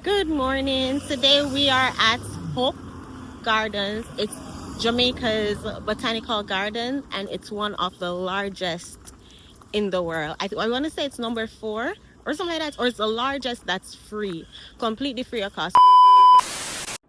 Good morning. Today we are at Hope Gardens. It's Jamaica's botanical garden, and it's one of the largest in the world. I want to say it's number 4 or something like that, or it's the largest that's free, completely free of cost.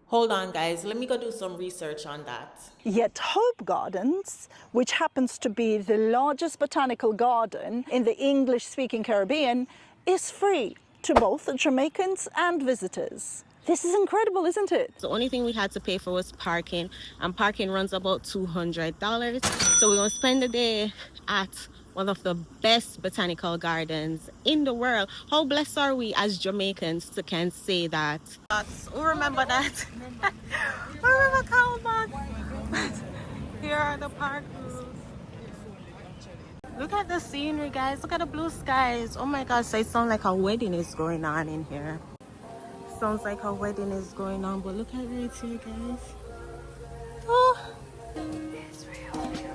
Hold on, guys. Let me go do some research on that. Yet Hope Gardens, which happens to be the largest botanical garden in the English-speaking Caribbean, is free to both Jamaicans and visitors. This is incredible, isn't it? The only thing we had to pay for was parking, and parking runs about $200. So we're going to spend the day at one of the best botanical gardens in the world. How blessed are we as Jamaicans to can say that? Who remember that? Remember Calmax? Here are the park rules. Look at the scenery, guys. Look at the blue skies. Oh my gosh, it sounds like a wedding is going on in here. Sounds like a wedding is going on, but look at it right here, guys. Oh, it's real music.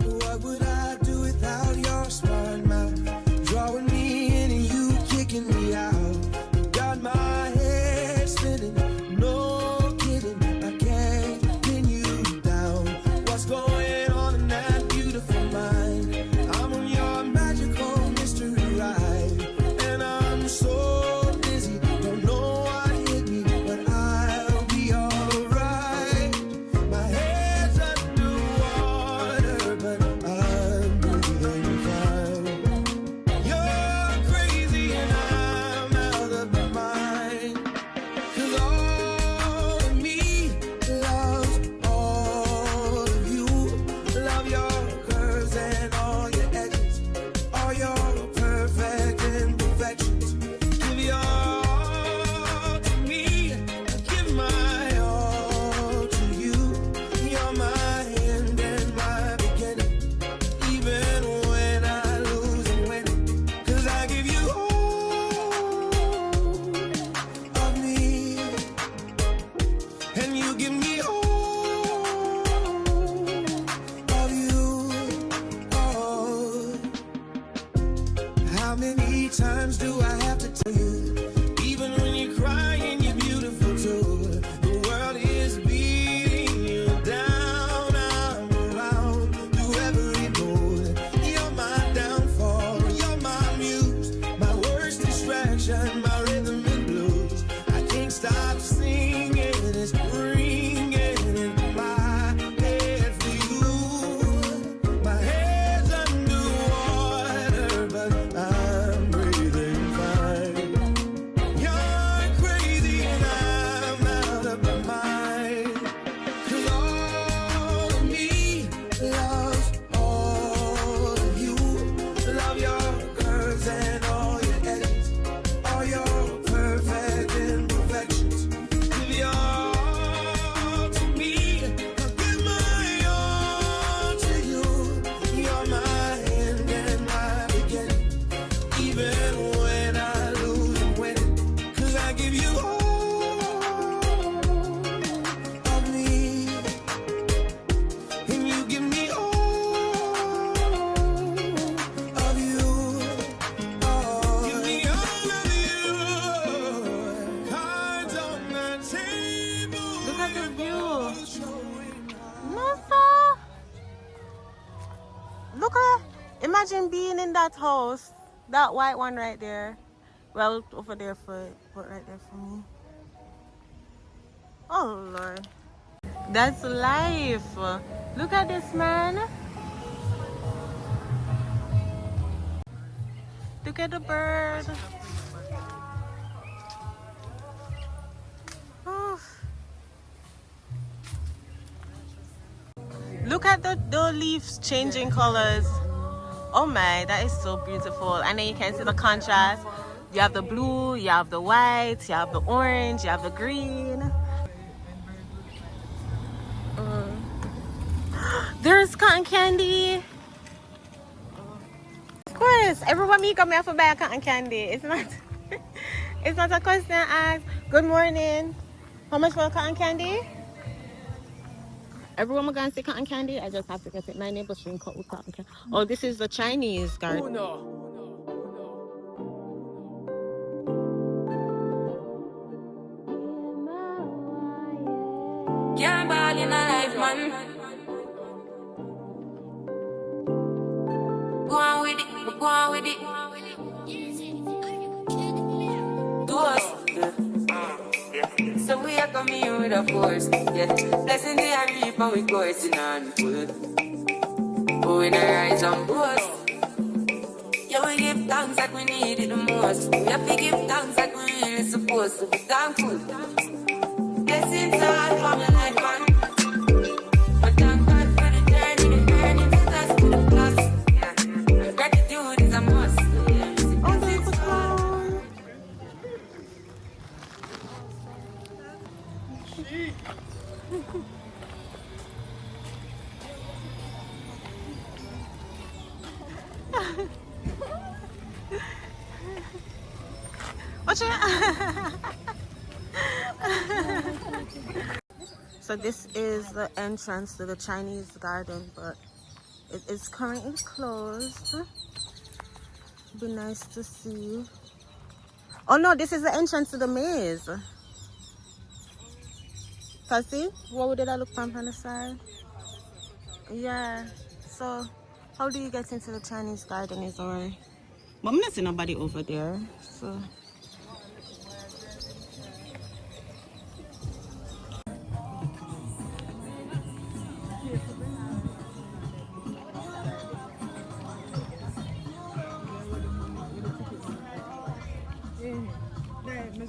What would I do without your smart mouth? Drawing me in and you kicking me out. Got my head spinning, no kidding. I can't pin you down. What's going on in that beautiful mind? I'm on your magical mystery ride, and I'm so dizzy. Don't know what hit me, but I'll be alright. My head's underwater, but I'm breathing fine. You're crazy and I'm out of my mind. 'Cause all of me loves all of you. Love your curves and all your edges, all your perfect imperfections. Give your all to me, I give my all to you. You're my end and my beginning, even when I lose and win. 'Cause I give you all of me, and you give me all of you. Oh, how many times do I have to tell you? Even when you're crying, you're beautiful too. The world is beating you down. I'm around through every mood. You're my downfall, you're my muse, my worst distraction, my rhythm and blues. I can't stop singing, it's ringing in my head for you. My head's underwater, but I'm breathing fine. You're crazy and I'm out of my mind. 'Cause all of me loves all of you. Love your curves and all your edges, all your perfect imperfections. Give your all to me, I give my all to you. You're my end and my beginning, even when I lose and win. 'Cause I give you all of me, and you give me all of you. Oh, give me all of you. Cards on the table. Look at the view. Showing No, sir. Look at, imagine being in that house, that white one right there. Well, over there put right there for me. Oh Lord, that's life. Look at this, man. Look at the bird. Oh. Look at the leaves changing colors. Oh my, that is so beautiful. And then you can see the contrast. You have the blue, you have the white, you have the orange, you have the green. There's cotton candy. Of course, everyone me come here for buy cotton candy. It's not it's not a question asked. Good morning. How much for cotton candy? Everyone going to see cotton candy, I just have to get it. My neighbor's drink cut with cotton candy. Oh, this is the Chinese garden. Oh no. Can't ball in a life, man. Go on with it, go on with it. Do us. So we are coming here with a force. Yeah. Blessing the reap and we coursing on full. Oh, we not rise and boast. Yeah, we give thanks like we need it the most. We have to give thanks like we really supposed to be thankful. Blessings all for my life, man. But thank God for the journey, the earnings, the dust to the plus. Yeah. Gratitude is a must. Yeah. Oh, there's a clown. Watch it. So this is the entrance to the Chinese garden, but it is currently closed. Be nice to see. Oh no, this is the entrance to the maze. Cause see, what did I look from the side? Yeah. So how do you get into the Chinese garden is alright. But I'm not seeing nobody over there. So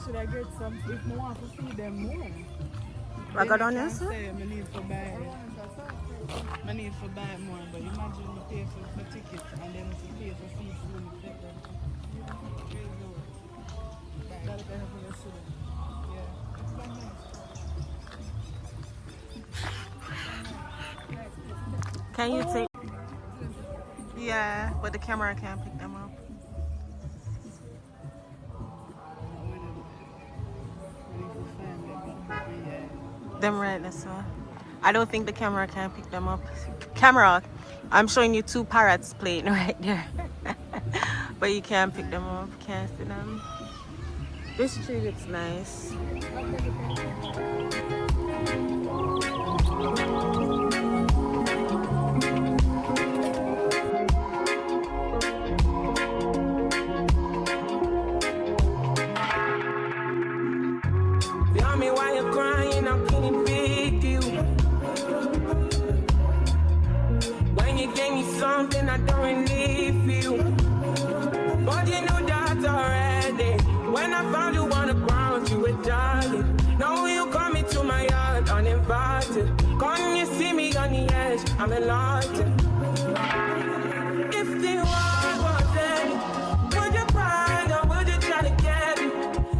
should I get some if I want to see them more? Ragadonia, Say I need to buy more, but imagine you pay for ticket and then you pay for fees when you take can you take? Yeah, but the camera can't pick them up. Them right this one. I don't think the camera can pick them up. Camera, I'm showing you two parrots playing right there. But you can't pick them up, can't see them. This tree looks nice. Tell me why you're crying, I can't pick you. When you gave me something I don't really feel. But you knew that already. When I found you on the ground, you were dying. Now you come into my yard uninvited. Come you see me on the edge, I'm enlightened. If the world was ending, would you cry or would you try to get me?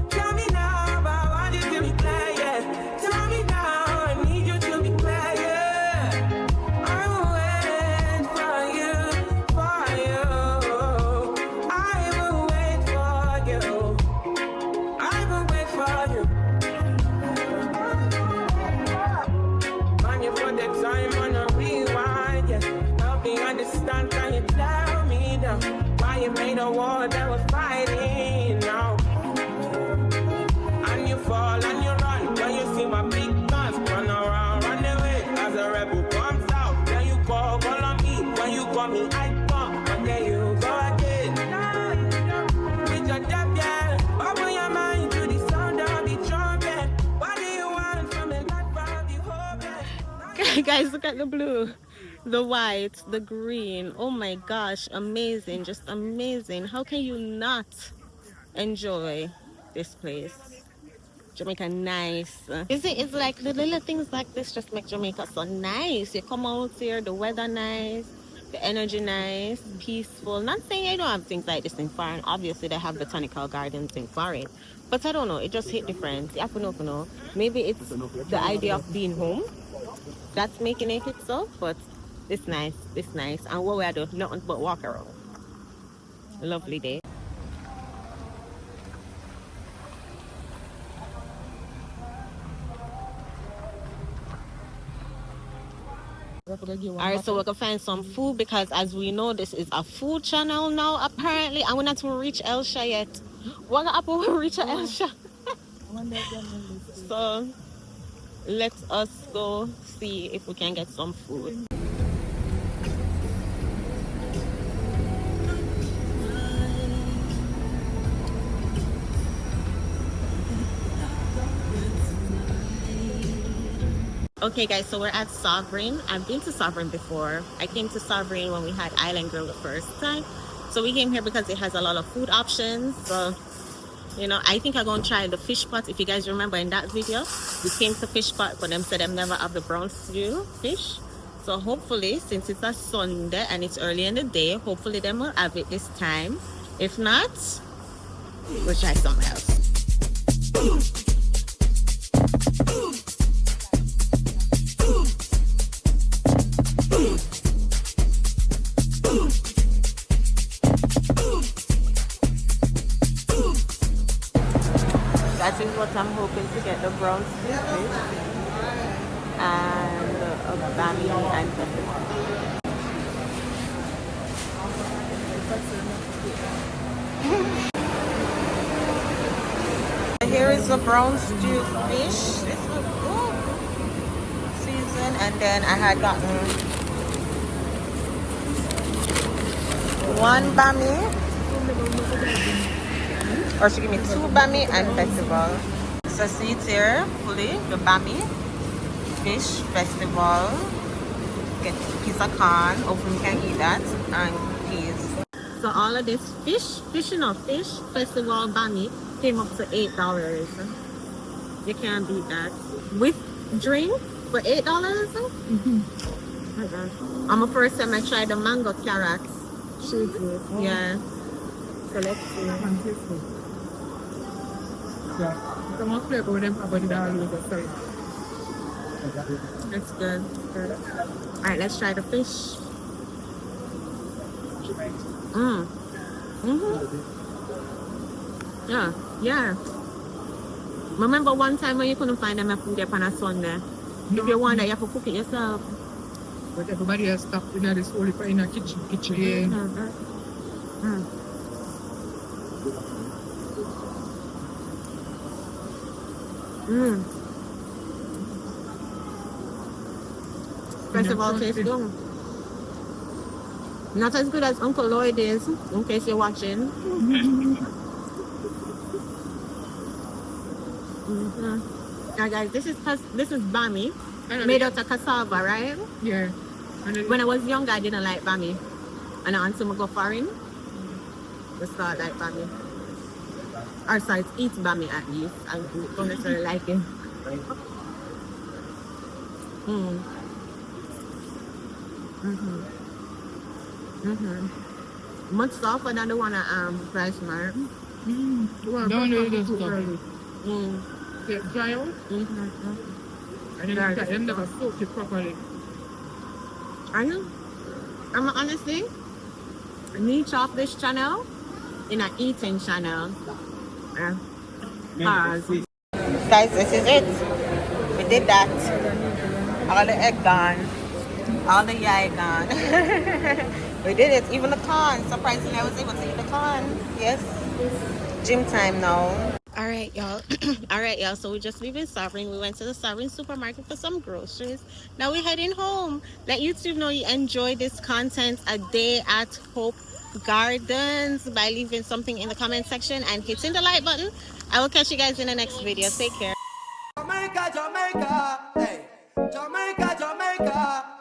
Tell me now about what you do me play, yeah. Tell me now, I need you to be clear, yeah. I will wait for you, for you. I will wait for you. I will wait for you. Man, you put the time on a rewind, yeah. Help me understand, can you tell me now why you made a war that was fighting now? And you fall and you run when you see my big guns run around, run away as a rebel comes out. Then you call on me when you call me, I come, but then you go again. With your death, yeah. Open your mind to the sound of the trumpet. What do you want from a life of the hope? Guys, look at the blue, the white, the green. Oh my gosh, amazing, just amazing. How can you not enjoy this place? Jamaica nice. Is it? It's like the little things like this just make Jamaica so nice. You come out here, the weather nice, the energy nice, peaceful. Not saying I don't have things like this in foreign. Obviously they have botanical gardens in foreign, but I don't know, it just hit different. You have to know. Maybe it's the idea of being home that's making it hit so, but this nice. And what we are doing, nothing but walk around. Lovely day. Alright, so we're gonna find some food because as we know this is a food channel now apparently, and we're not to reach Elsha yet. What happened when we reach Elsha? So let us go see if we can get some food. Okay guys, so we're at Sovereign. I've been to Sovereign before. I came to Sovereign when we had Island Grill the first time. So we came here because it has a lot of food options. So, you know, I think I'm gonna try the fish pot. If you guys remember in that video, we came to fish pot, but them said them never have the brown stew fish. So hopefully, since it's a Sunday and it's early in the day, hopefully them will have it this time. If not, we'll try something else. That is what I'm hoping to get, the brown stew fish and a bami and pepper. Here is the brown stew fish. This was good. Seasoned, and then I had gotten one bami. Or she gave me 2 bami and vegetable. So see it here, fully, the bami, fish, vegetable, get a piece of corn, hopefully we can eat that, and peas. So all of this fish, festival bami, came up to $8. You can't beat that. With drink for $8? Okay. I'm the first time I tried the mango carrot. Yeah. So let's see. That's good. Alright, let's try the fish. Yeah. Remember one time when you couldn't find them food up on a Sunday? If you want that, you have to cook it yourself. But everybody has stuff in this whole in a kitchen. First of all, tastes good. Not as good as Uncle Lloyd is, in case you're watching. Now guys, this is bami, made out of cassava, right? Yeah. When I was younger, I didn't like bami. And until I go foreign, I start like bami. Or sorry, eat bami at least. I don't necessarily like it. Much softer than the one at Price Mart. Don't do this stuff. Get dry out. And then never soak it properly. I'm honestly niche off this channel in an eating channel. Guys, this is it. We did that. All the egg gone. All the yai gone. We did it. Even the corn. Surprisingly, I was able to eat the corn. Yes. Gym time now. Alright y'all. So we just leaving Sovereign. We went to the Sovereign supermarket for some groceries. Now we're heading home. Let YouTube know you enjoyed this content, a day at Hope Gardens, by leaving something in the comment section and hitting the like button. I will catch you guys in the next video. Take care. Jamaica, Jamaica, hey. Jamaica, Jamaica.